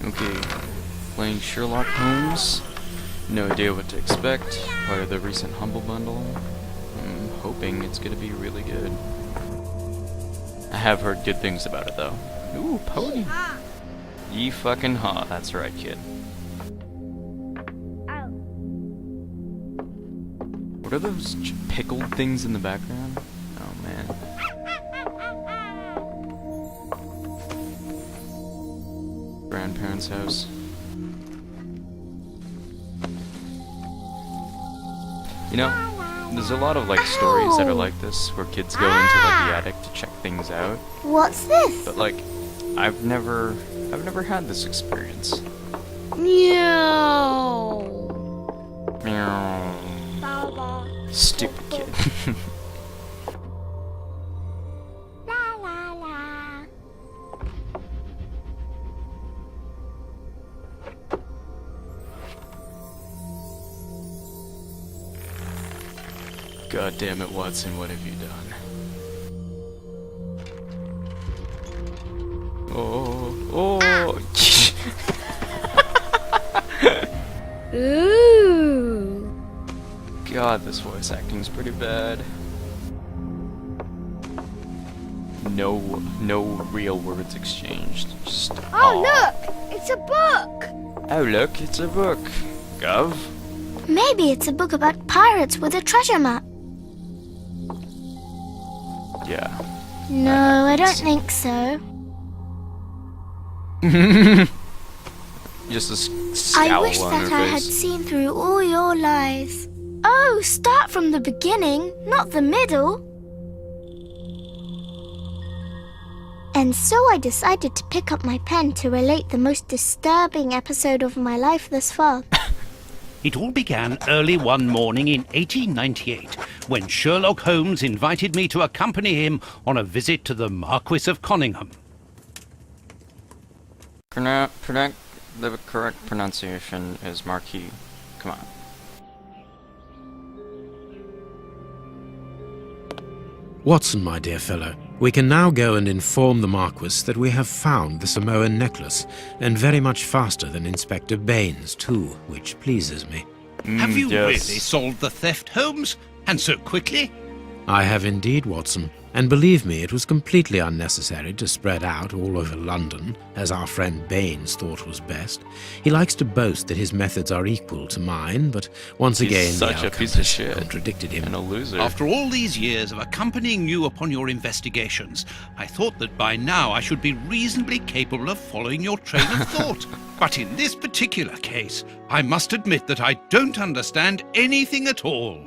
Okay, playing Sherlock Holmes. No idea what to expect. Via the recent Humble Bundle. I'm hoping it's gonna be really good. I have heard good things about it though. Ooh, pony. Ye fucking ha, that's right, kid. What are those pickled things in the background? Oh man. Grandparents' house. You know, there's a lot of like stories that are like this, where kids go into like the attic to check things out. What's this? But like, I've never had this experience. Meow. Meow. Stupid kid. La la la. God damn it, Watson, what have you done? Oh. Ooh. God, this voice acting's pretty bad. No real words exchanged. Just Oh, look! It's a book! Oh look, it's a book. Gov? Maybe it's a book about pirates with a treasure map. Yeah. No, I don't think so. Just a scowl I wish on that her I had face. seen through all your lies. Oh, start from the beginning, not the middle. And so I decided to pick up my pen to relate the most disturbing episode of my life thus far. It all began early one morning in 1898, when Sherlock Holmes invited me to accompany him on a visit to the Marquis of Conyngham. The correct pronunciation is Marquis. Come on. Watson, my dear fellow, we can now go and inform the Marquis that we have found the Samoan necklace, and very much faster than Inspector Baines, too, which pleases me. Have you yes. really solved the theft, Holmes? And so quickly? I have indeed, Watson, and believe me, it was completely unnecessary to spread out all over London, as our friend Baines thought was best. He likes to boast that his methods are equal to mine, but once He's again such the a piece outcome of shit contradicted him. and a loser. After all these years of accompanying you upon your investigations, I thought that by now I should be reasonably capable of following your train of thought. But in this particular case, I must admit that I don't understand anything at all.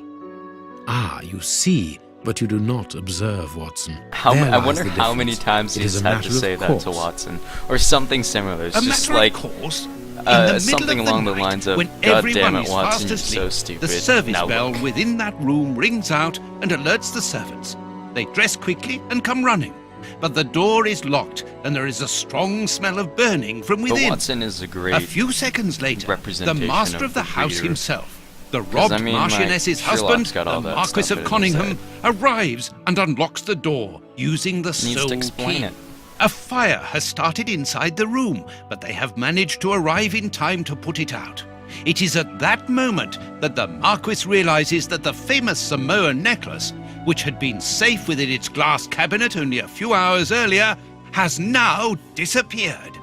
Ah, you see, but you do not observe, Watson. I wonder how many times It he's is a had matter to of say that course. to Watson, or something similar. It's A just matter like of course, in the middle something of the along the night, lines of, when "God everyone damn it, is Watson, fast you're asleep, so stupid." the service Now bell look. within that room rings out and alerts the servants. They dress quickly and come running, but the door is locked and there is a strong smell of burning from But within. Watson is a great A few seconds later, the representation master of of the the house reader. himself, the robbed I mean, Marchioness's like, Sherlock's husband, got the all that Marquis stuff of in his Conyngham, head. arrives and unlocks the door using the Needs sole to explain key. it. A fire has started inside the room, but they have managed to arrive in time to put it out. It is at that moment that the Marquis realizes that the famous Samoan necklace, which had been safe within its glass cabinet only a few hours earlier, has now disappeared.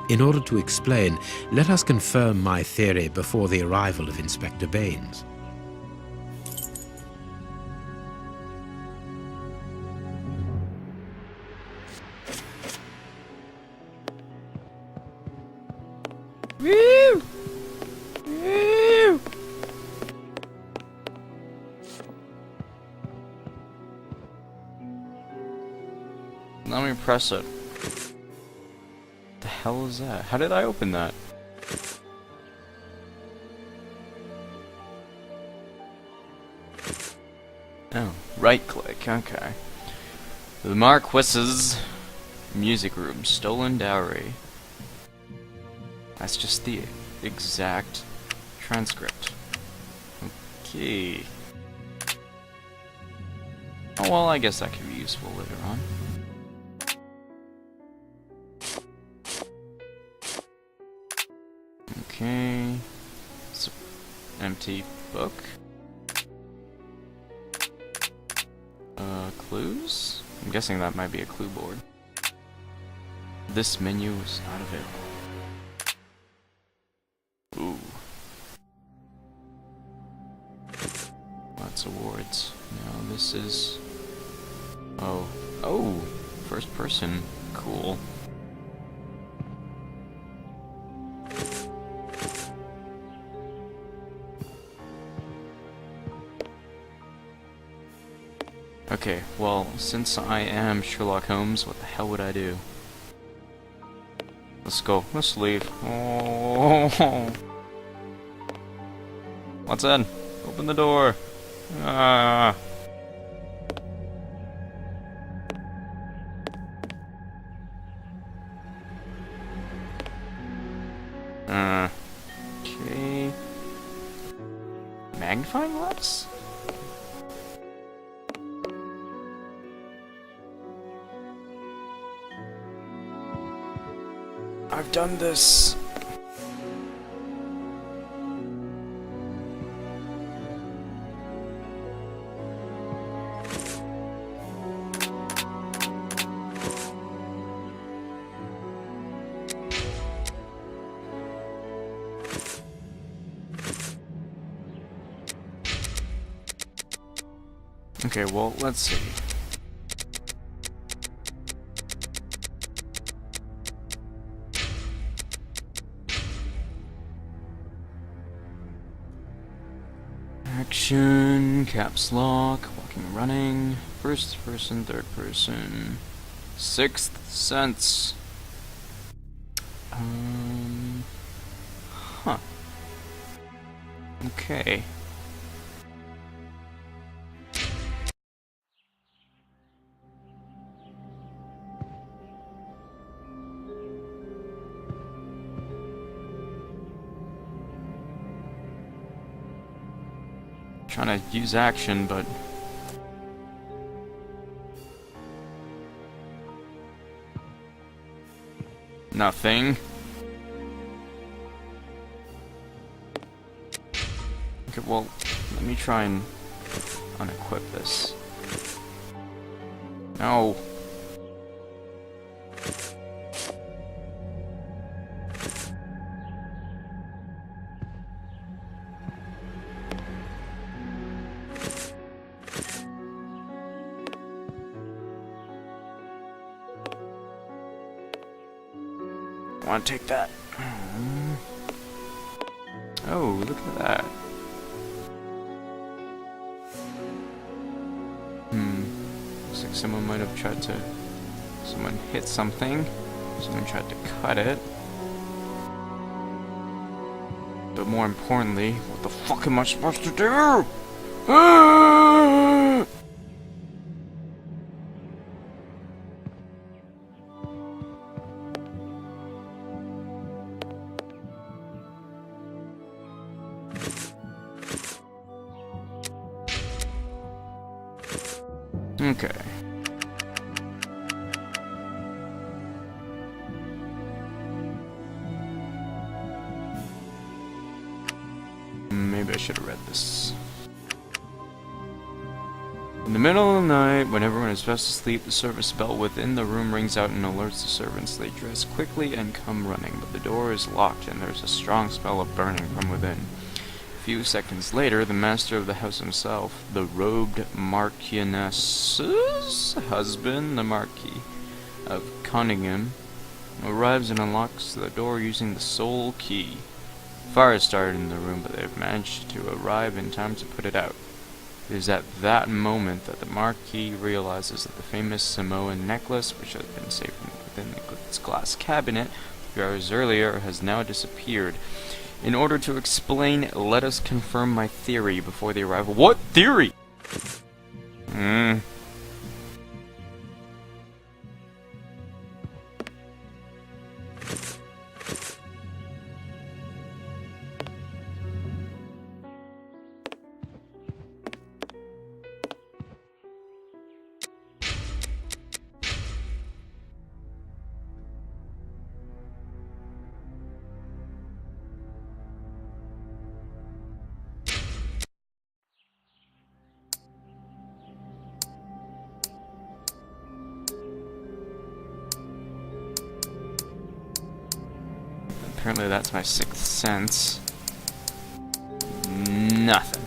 In order to explain, let us confirm my theory before the arrival of Inspector Baines. Woo! Woo! Let me press it. The hell is that? How did I open that? Oh, right click, okay. The Marquis's music room, stolen dowry. That's just the exact transcript. Okay. Oh, well, I guess that could be useful later on. Okay. It's an empty book. Clues? I'm guessing that might be a clue board. This menu is not available. Ooh. Lots of awards. Now this is... Oh. Oh! First person. Cool. Okay, well, since I am Sherlock Holmes, what the hell would I do? Let's go. Let's leave. Oh. What's in? Open the door. Ah. Okay. Magnifying glass? I've done this. Okay, well, let's see. Action, caps lock, walking, running, first person, third person, sixth sense. Huh. Okay. Trying to use action, but nothing. Okay, well, let me try and unequip this. No. I want to take that. Oh, look at that. Looks like someone might have tried to... Someone hit something. Someone tried to cut it. But more importantly, what the fuck am I supposed to do? Okay. Maybe I should have read this. In the middle of the night, when everyone is fast asleep, the service bell within the room rings out and alerts the servants. They dress quickly and come running, but the door is locked and there's a strong smell of burning from within. A few seconds later, the master of the house himself, the robed Marchioness's husband, the Marquis of Conyngham, arrives and unlocks the door using the sole key. Fire has started in the room, but they have managed to arrive in time to put it out. It is at that moment that the Marquis realizes that the famous Samoan necklace, which has been safe within its glass cabinet 3 hours earlier, has now disappeared. In order to explain, let us confirm my theory before the arrival. What theory? Apparently that's my sixth sense. Nothing.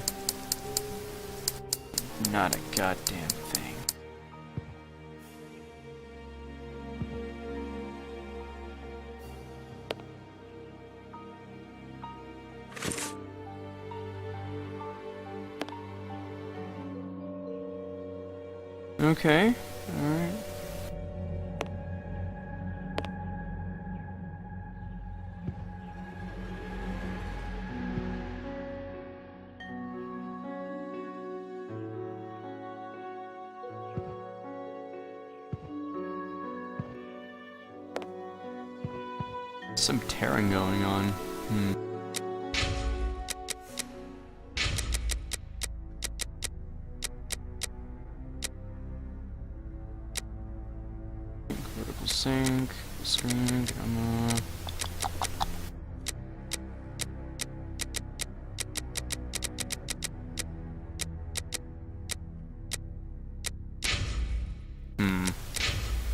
Not a goddamn thing. Okay, alright. Some tearing going on. Vertical sync, screen, camera.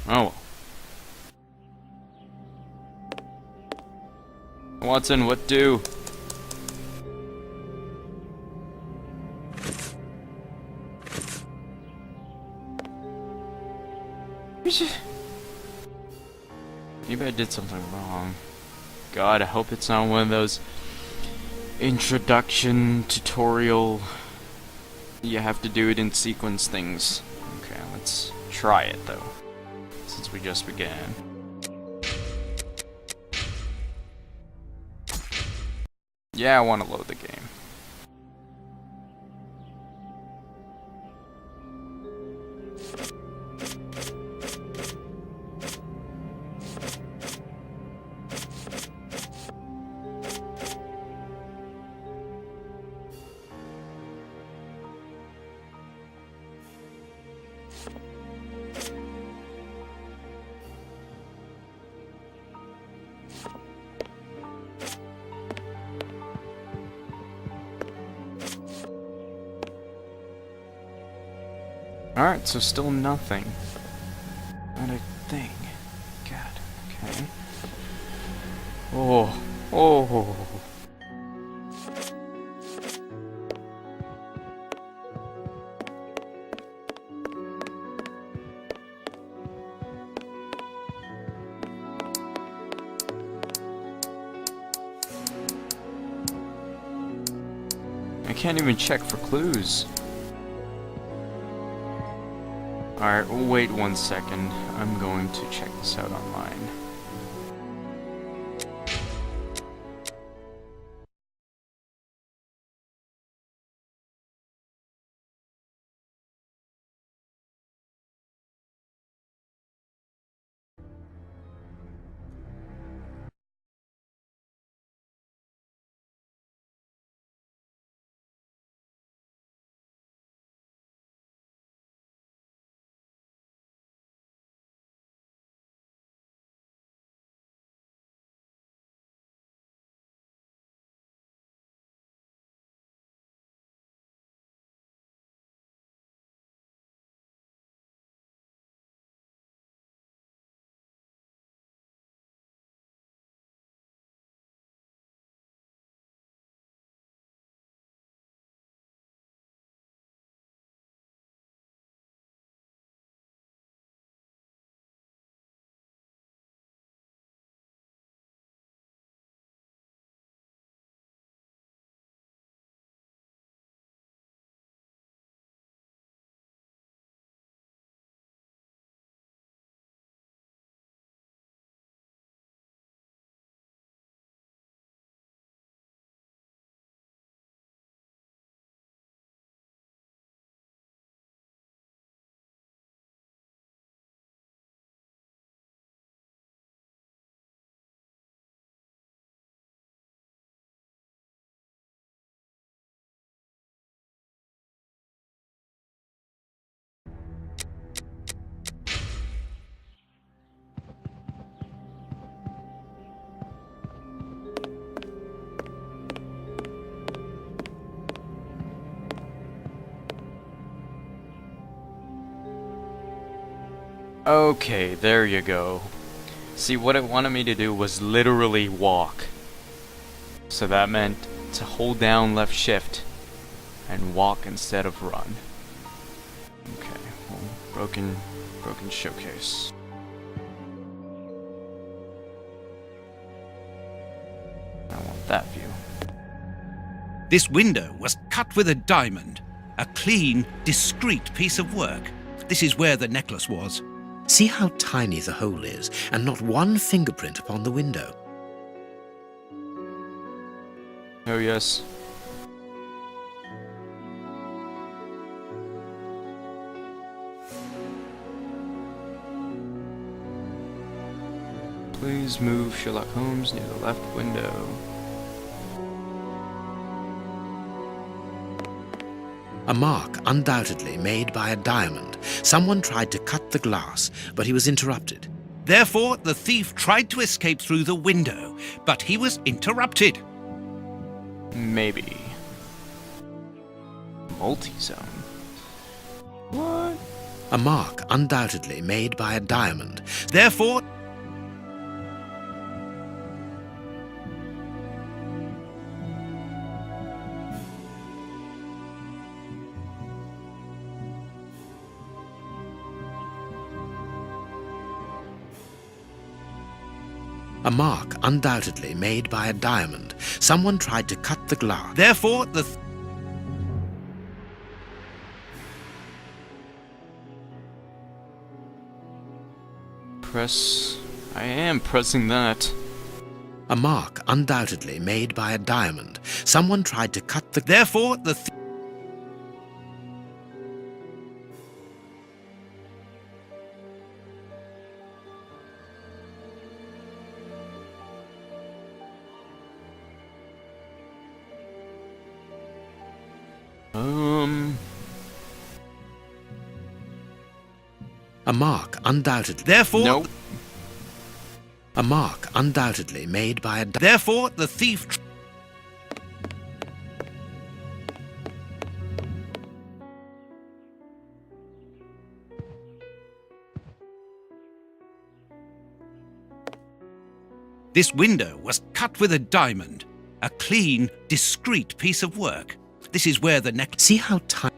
Oh. Watson, what do? Maybe I did something wrong. God, I hope it's not one of those introduction tutorial you have to do it in sequence things. Okay, let's try it though, since we just began. Yeah, I want to load the game. Alright, so still nothing. Not a thing. God, okay. Oh, oh. I can't even check for clues. Alright, wait 1 second. I'm going to check this out online. Okay, there you go. See, what it wanted me to do was literally walk. So that meant to hold down left shift and walk instead of run. Okay, well, broken showcase. I want that view. This window was cut with a diamond. A clean, discreet piece of work. This is where the necklace was. See how tiny the hole is, and not one fingerprint upon the window. Oh yes. Please move Sherlock Holmes near the left window. A mark undoubtedly made by a diamond. Someone tried to cut the glass, but he was interrupted. Therefore, the thief tried to escape through the window, but he was interrupted. Maybe. Multi-zone. What? A mark undoubtedly made by a diamond. Therefore, A mark undoubtedly made by a diamond. Someone tried to cut the glass. therefore, Press. I am pressing that. A mark undoubtedly made by a diamond. Someone tried to cut the... therefore, A mark undoubtedly... therefore, Nope. A mark undoubtedly made by a... therefore, the thief. This window was cut with a diamond. A clean, discreet piece of work. This is where the necklace. See how tiny...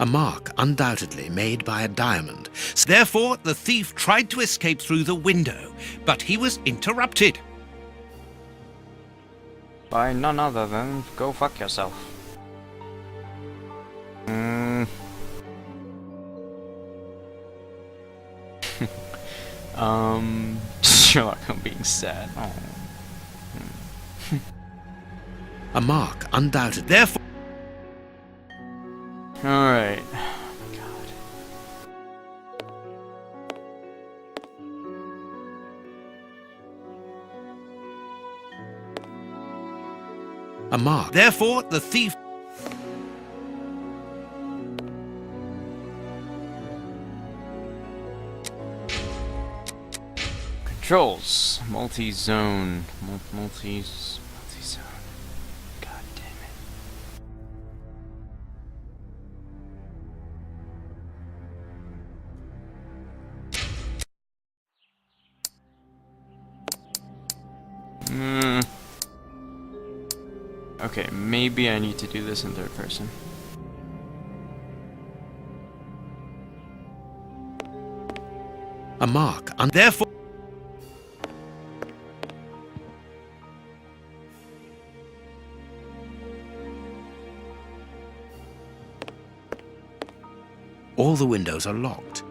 A mark undoubtedly made by a diamond. Therefore, the thief tried to escape through the window, but he was interrupted. By none other than go fuck yourself. Sherlock Holmes being sad. Oh. A mark undoubtedly... Therefore, Alright. Oh my god. A mark... therefore, the thief. Controls. Multi-zone. Multi-zone. God damn it. Okay, maybe I need to do this in third person. A mark Therefore, All the windows are locked.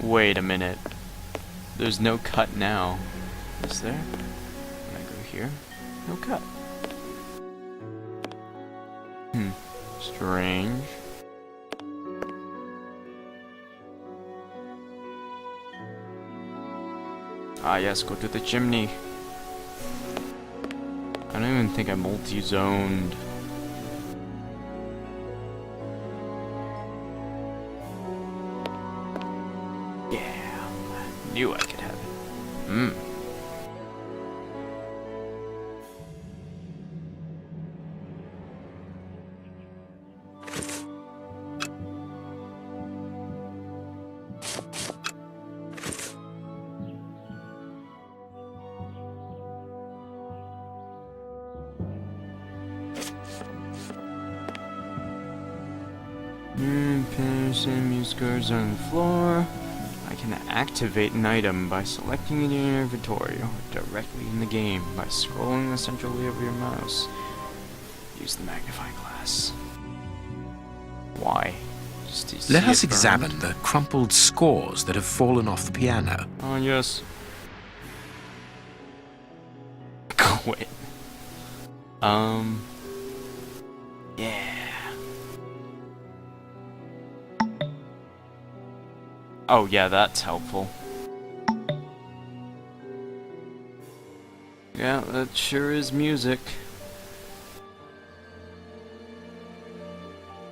Wait a minute. There's no cut now. Is there? When I go here? No cut. Strange. Ah yes, go to the chimney. I don't even think I multi-zoned. Yeah, I knew I could have it. Finish and music cards on the floor. I can activate an item by selecting it in your inventory or directly in the game by scrolling the central wheel of your mouse. Use the magnifying glass. Why? Just to see Let it us burned? examine the crumpled scores that have fallen off the piano. Oh, yes. Quit. Yeah. Oh, yeah, that's helpful. Yeah, that sure is music.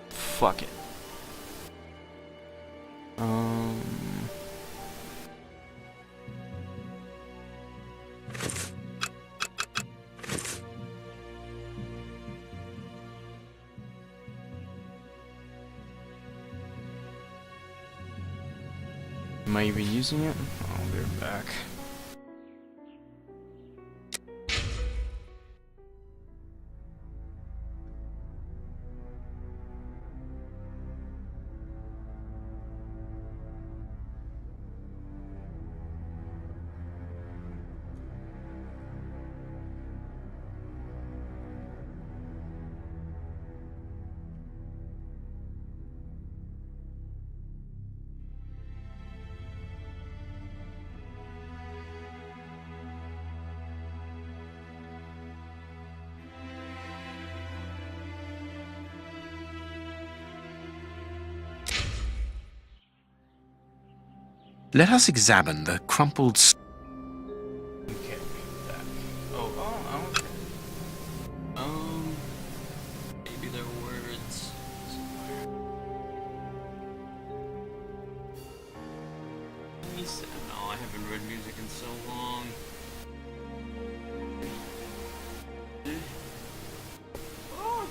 Fuck it. Am I even using it? Oh, they're back. Let us examine the crumpled Okay, back. Oh, okay. Maybe there were words somewhere. No, I haven't read music in so long. Oh.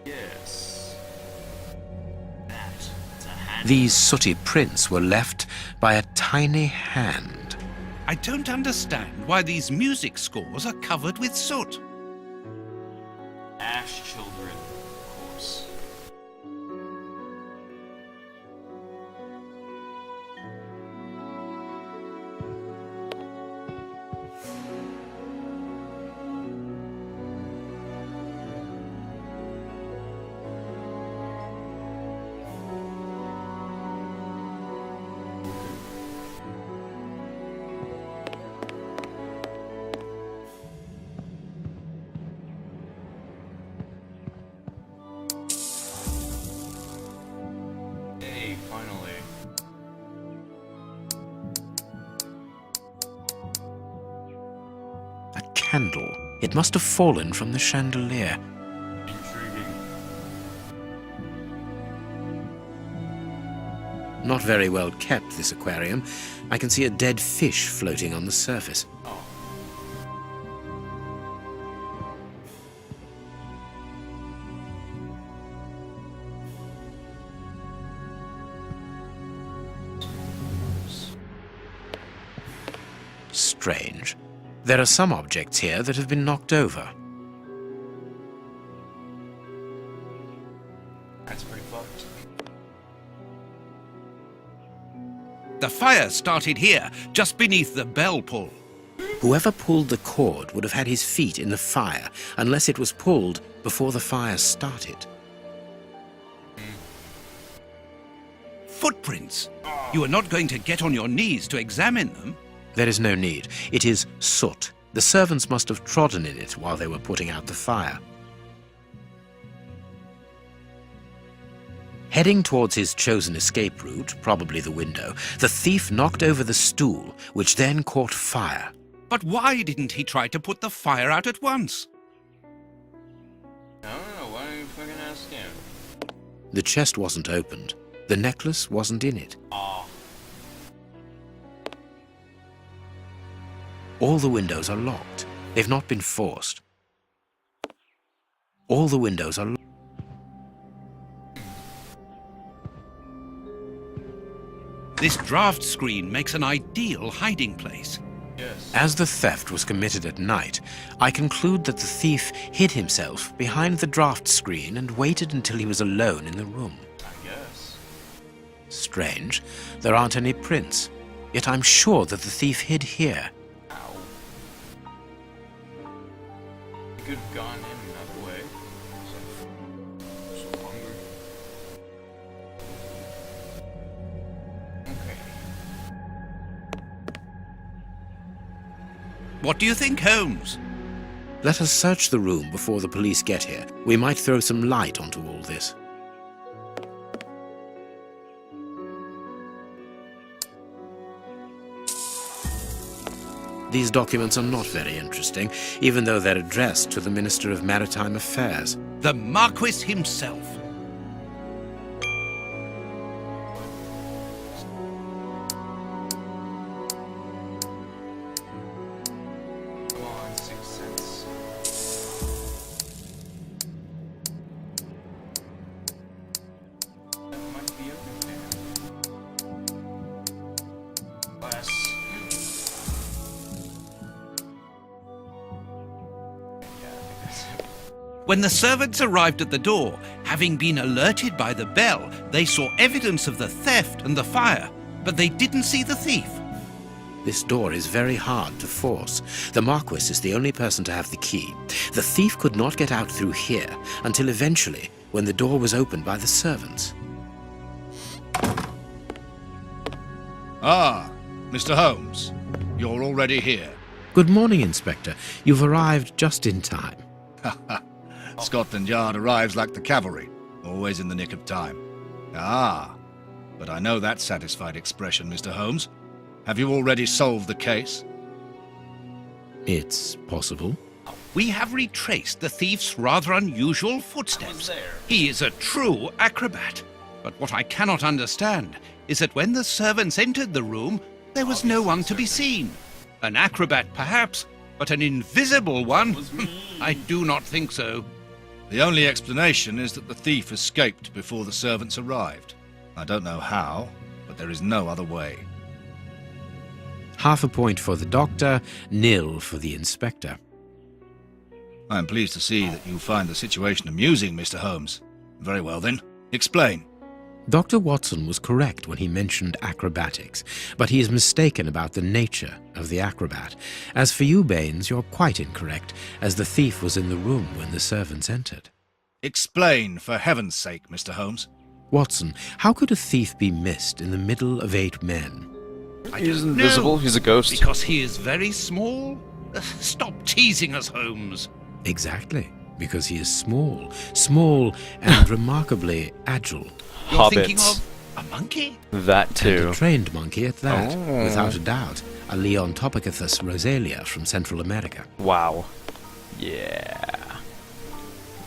Yes. That's a hand. These sooty prints were left by a tiny hand. I don't understand why these music scores are covered with soot. Ash children, of course. Hey, finally. A candle. It must have fallen from the chandelier. Intriguing. Not very well kept, this aquarium. I can see a dead fish floating on the surface. Oh. Strange. There are some objects here that have been knocked over. That's pretty fucked. The fire started here, just beneath the bell pull. Whoever pulled the cord would have had his feet in the fire, unless it was pulled before the fire started. Footprints. You are not going to get on your knees to examine them. There is no need. It is soot. The servants must have trodden in it while they were putting out the fire. Heading towards his chosen escape route, probably the window, the thief knocked over the stool, which then caught fire. But why didn't he try to put the fire out at once? I don't know, why don't you fucking ask him? The chest wasn't opened. The necklace wasn't in it. Aw. All the windows are locked. They've not been forced. All the windows are locked. This draft screen makes an ideal hiding place. Yes. As the theft was committed at night, I conclude that the thief hid himself behind the draft screen and waited until he was alone in the room. I guess. Strange, there aren't any prints. Yet I'm sure that the thief hid here. Ow. You could have gone in another way. So hungry. Okay. What do you think, Holmes? Let us search the room before the police get here. We might throw some light onto all this. These documents are not very interesting, even though they're addressed to the Minister of Maritime Affairs. The Marquis himself. Come on, 6 cents. That might be open there. Glass. Yeah, I think that's it. When the servants arrived at the door, having been alerted by the bell, they saw evidence of the theft and the fire, but they didn't see the thief. This door is very hard to force. The Marquis is the only person to have the key. The thief could not get out through here until eventually, when the door was opened by the servants. Ah, Mr. Holmes, you're already here. Good morning, Inspector. You've arrived just in time. Scotland Yard arrives like the cavalry, always in the nick of time. Ah, but I know that satisfied expression, Mr. Holmes. Have you already solved the case? It's possible. We have retraced the thief's rather unusual footsteps. there. He is a true acrobat. But what I cannot understand is that when the servants entered the room, there was no one to be seen. An acrobat, perhaps, but an invisible one? I do not think so. The only explanation is that the thief escaped before the servants arrived. I don't know how, but there is no other way. Half a point for the doctor, nil for the inspector. I am pleased to see that you find the situation amusing, Mr. Holmes. Very well then, explain. Dr. Watson was correct when he mentioned acrobatics, but he is mistaken about the nature of the acrobat. As for you, Baines, you're quite incorrect, as the thief was in the room when the servants entered. Explain, for heaven's sake, Mr. Holmes. Watson, how could a thief be missed in the middle of 8 men? He's don't invisible, know. he's a ghost. Because he is very small? Stop teasing us, Holmes. Exactly, because he is small and remarkably agile. You're thinking Hobbits. of a monkey? That And too. a trained monkey at that, Oh. without a doubt. A Leontopicus rosalia from Central America. Wow. Yeah.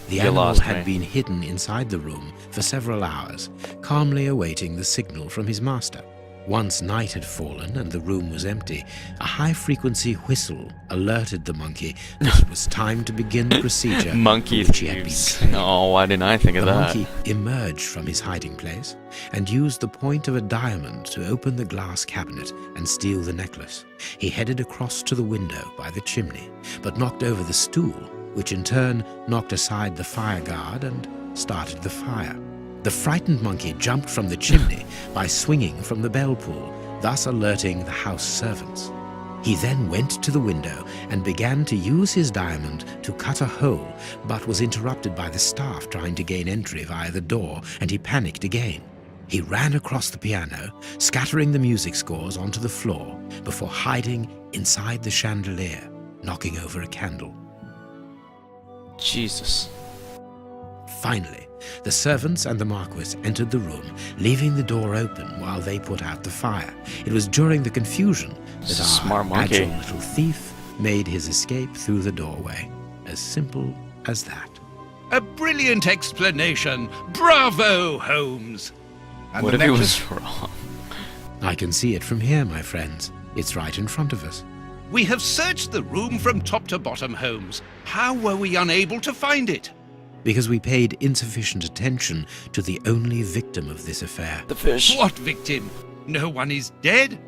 The You animal lost had me. been hidden inside the room for several hours, calmly awaiting the signal from his master. Once night had fallen and the room was empty, a high-frequency whistle alerted the monkey that it was time to begin the procedure Monkey for which he had been thieves. trained. Oh, why didn't I think of The that? monkey emerged from his hiding place and used the point of a diamond to open the glass cabinet and steal the necklace. He headed across to the window by the chimney, but knocked over the stool, which in turn knocked aside the fire guard and started the fire. The frightened monkey jumped from the chimney by swinging from the bell pull, thus alerting the house servants. He then went to the window and began to use his diamond to cut a hole, but was interrupted by the staff trying to gain entry via the door, and he panicked again. He ran across the piano, scattering the music scores onto the floor before hiding inside the chandelier, knocking over a candle. Jesus. Finally, The servants and the Marquis entered the room, leaving the door open while they put out the fire. It was during the confusion that our Smart monkey. agile little thief made his escape through the doorway. As simple as that. A brilliant explanation. Bravo, Holmes. And What the if he necklace? was wrong? I can see it from here, my friends. It's right in front of us. We have searched the room from top to bottom, Holmes. How were we unable to find it? Because we paid insufficient attention to the only victim of this affair. The fish. What victim? No one is dead?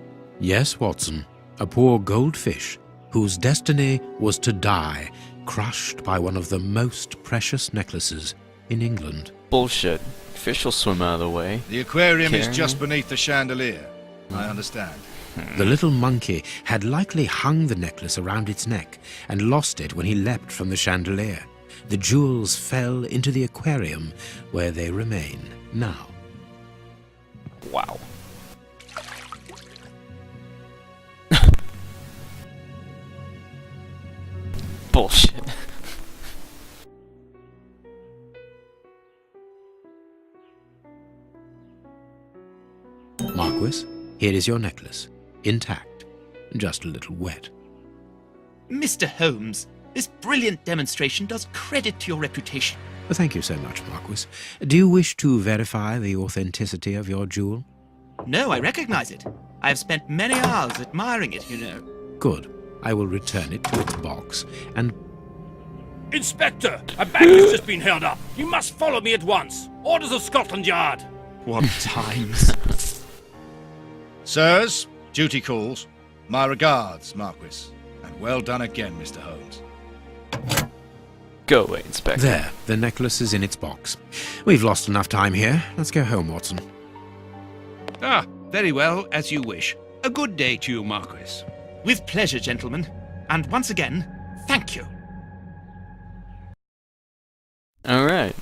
Yes, Watson, a poor goldfish whose destiny was to die, crushed by one of the most precious necklaces in England. Bullshit. Fish will swim out of the way. The aquarium is Carrying just it? beneath the chandelier. I understand. The little monkey had likely hung the necklace around its neck and lost it when he leapt from the chandelier. The jewels fell into the aquarium where they remain now. Wow. Bullshit. Marquis, here is your necklace, intact, just a little wet. Mr. Holmes, this brilliant demonstration does credit to your reputation. Thank you so much, Marquis. Do you wish to verify the authenticity of your jewel? No, I recognize it. I have spent many hours admiring it, you know. Good. I will return it to its box, and Inspector, a bag has just been held up. You must follow me at once. Orders of Scotland Yard. What times? Sirs, duty calls. My regards, Marquis. And well done again, Mr. Holmes. Go away, Inspector. there, the necklace is in its box. We've lost enough time here. Let's go home, Watson. Ah, very well, as you wish. A good day to you, Marquis. With pleasure, gentlemen. And once again, thank you. Alright.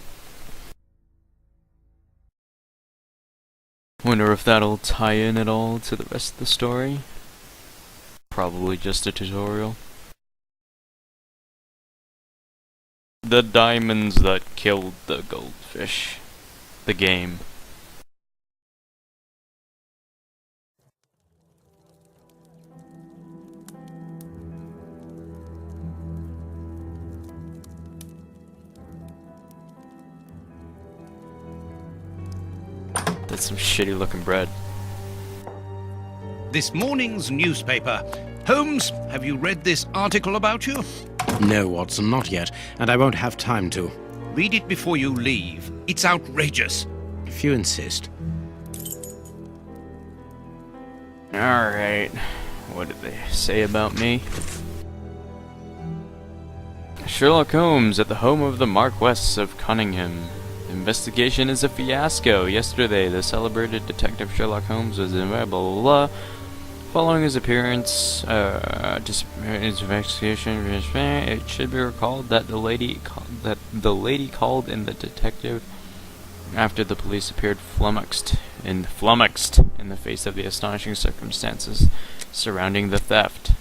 Wonder if that'll tie in at all to the rest of the story. Probably just a tutorial. The diamonds that killed the goldfish. The game. That's some shitty looking bread. This morning's newspaper. Holmes, have you read this article about you? No, Watson, not yet, and I won't have time to. Read it before you leave. It's outrageous. If you insist. Alright. What did they say about me? Sherlock Holmes at the home of the Marquess of Cunningham. The investigation is a fiasco. Yesterday, the celebrated detective Sherlock Holmes was in blah blah blah. Blah. Following his appearance, his investigation, it should be recalled that the lady called in the detective after the police appeared flummoxed in the face of the astonishing circumstances surrounding the theft.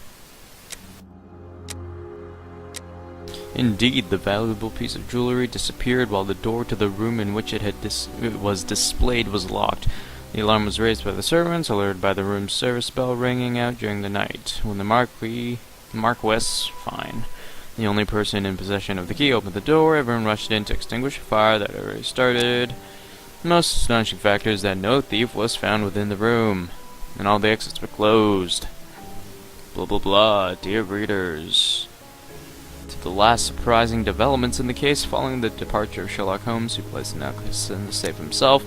Indeed, the valuable piece of jewelry disappeared while the door to the room in which it was displayed was locked. The alarm was raised by the servants, alerted by the room's service bell ringing out during the night. When the Marquis, the only person in possession of the key, opened the door, everyone rushed in to extinguish a fire that had already started. The most astonishing factor is that no thief was found within the room, and all the exits were closed. Blah blah blah, dear readers. To the last surprising developments in the case following the departure of Sherlock Holmes, who placed the necklace in the safe himself.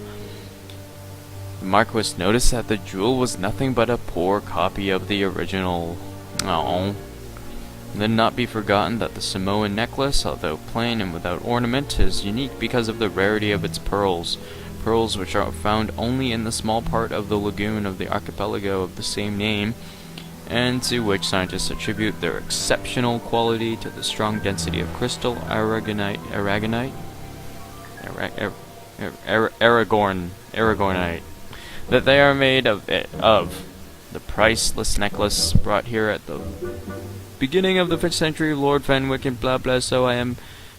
The Marquis noticed that the jewel was nothing but a poor copy of the original. Oh. And then not be forgotten that the Samoan necklace, although plain and without ornament, is unique because of the rarity of its pearls. Pearls which are found only in the small part of the lagoon of the archipelago of the same name, and to which scientists attribute their exceptional quality to the strong density of crystal aragonite, that they are made of. The priceless necklace brought here at the beginning of the 5th century, Lord Fenwick and blah blah, so I am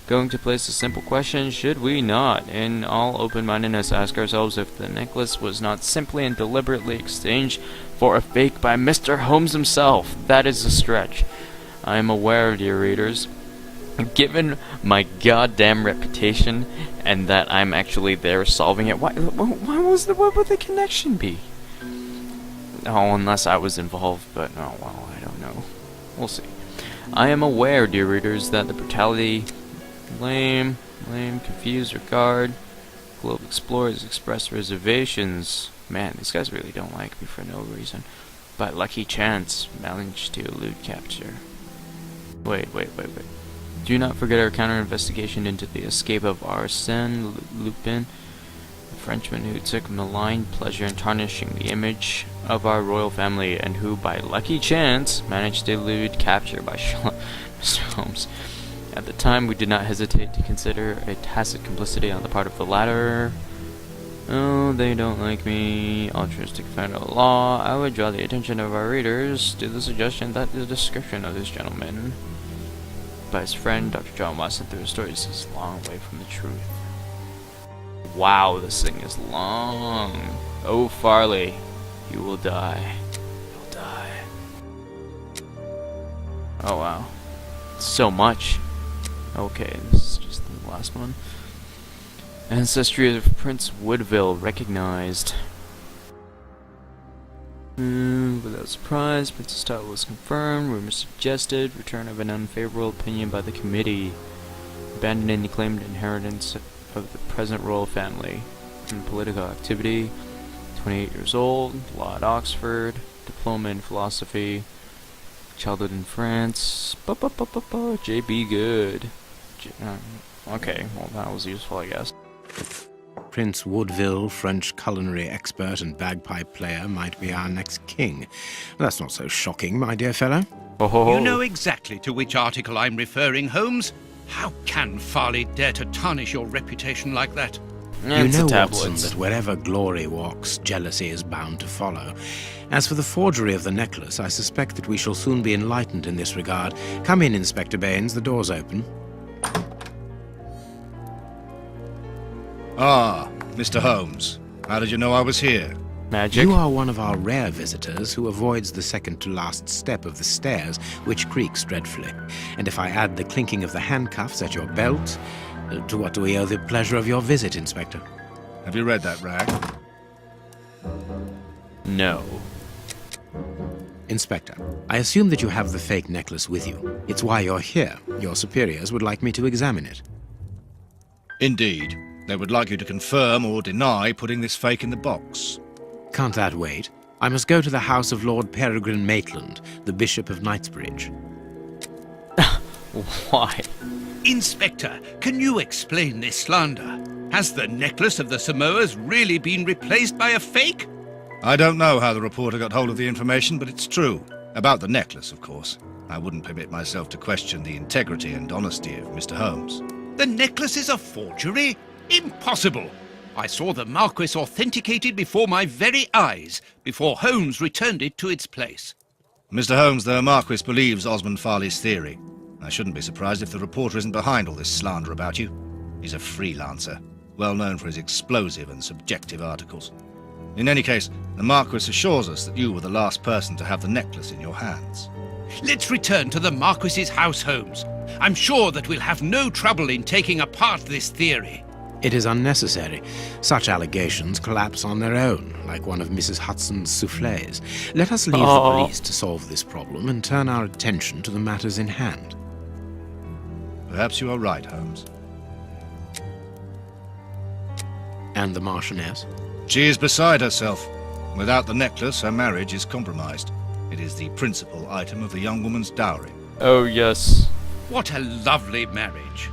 going to place a simple question, should we not, in all open-mindedness, ask ourselves if the necklace was not simply and deliberately exchanged for a fake by Mr. Holmes himself? That is a stretch. I am aware, dear readers, given my goddamn reputation and that I'm actually there solving it, what would the connection be? Oh, unless I was involved, but oh well, I don't know. We'll see. I am aware, dear readers, that the brutality, lame, confused regard, Globe Explorers express reservations. Man, these guys really don't like me for no reason. By lucky chance, managed to elude capture. Wait. Do not forget our counter-investigation into the escape of Arsène Lupin, a Frenchman who took malign pleasure in tarnishing the image of our royal family, and who, by lucky chance, managed to elude capture by Mr. Holmes. At the time, we did not hesitate to consider a tacit complicity on the part of the latter. Oh, they don't like me. Altruistic defender of the law. I would draw the attention of our readers to the suggestion that the description of this gentleman by his friend, Dr. John Watson, through his stories is a long way from the truth. Wow, this thing is long. Oh, Farley, you will die. You'll die. Oh, wow. So much. Okay, this is just the last one. Ancestry of Prince Woodville recognized. Without surprise, Princess title was confirmed. Rumors suggested return of an unfavorable opinion by the committee, abandoning the claimed inheritance of the present royal family. In political activity, 28 years old, law at Oxford, diploma in philosophy, childhood in France. J.B. Good. Okay, well that was useful, I guess. Prince Woodville, French culinary expert and bagpipe player, might be our next king. That's not so shocking, my dear fellow. Oh. You know exactly to which article I'm referring, Holmes. How can Farley dare to tarnish your reputation like that? You know, Watson, that wherever glory walks, jealousy is bound to follow. As for the forgery of the necklace, I suspect that we shall soon be enlightened in this regard. Come in, Inspector Baines, the door's open. Ah, Mr. Holmes. How did you know I was here? Magic. You are one of our rare visitors who avoids the second-to-last step of the stairs, which creaks dreadfully. And if I add the clinking of the handcuffs at your belt, to what do we owe the pleasure of your visit, Inspector? Have you read that rag? No. Inspector, I assume that you have the fake necklace with you. It's why you're here. Your superiors would like me to examine it. Indeed. They would like you to confirm or deny putting this fake in the box. Can't that wait? I must go to the house of Lord Peregrine Maitland, the Bishop of Knightsbridge. Why? Inspector, can you explain this slander? Has the necklace of the Samoas really been replaced by a fake? I don't know how the reporter got hold of the information, but it's true. About the necklace, of course. I wouldn't permit myself to question the integrity and honesty of Mr. Holmes. The necklace is a forgery? Impossible! I saw the Marquis authenticated before my very eyes, before Holmes returned it to its place. Mr. Holmes, the Marquis believes Osmond Farley's theory. I shouldn't be surprised if the reporter isn't behind all this slander about you. He's a freelancer, well known for his explosive and subjective articles. In any case, the Marquis assures us that you were the last person to have the necklace in your hands. Let's return to the Marquis's house, Holmes. I'm sure that we'll have no trouble in taking apart this theory. It is unnecessary. Such allegations collapse on their own, like one of Mrs. Hudson's soufflés. Let us leave the police to solve this problem and turn our attention to the matters in hand. Perhaps you are right, Holmes. And the Marchioness? She is beside herself. Without the necklace, her marriage is compromised. It is the principal item of the young woman's dowry. Oh, yes. What a lovely marriage.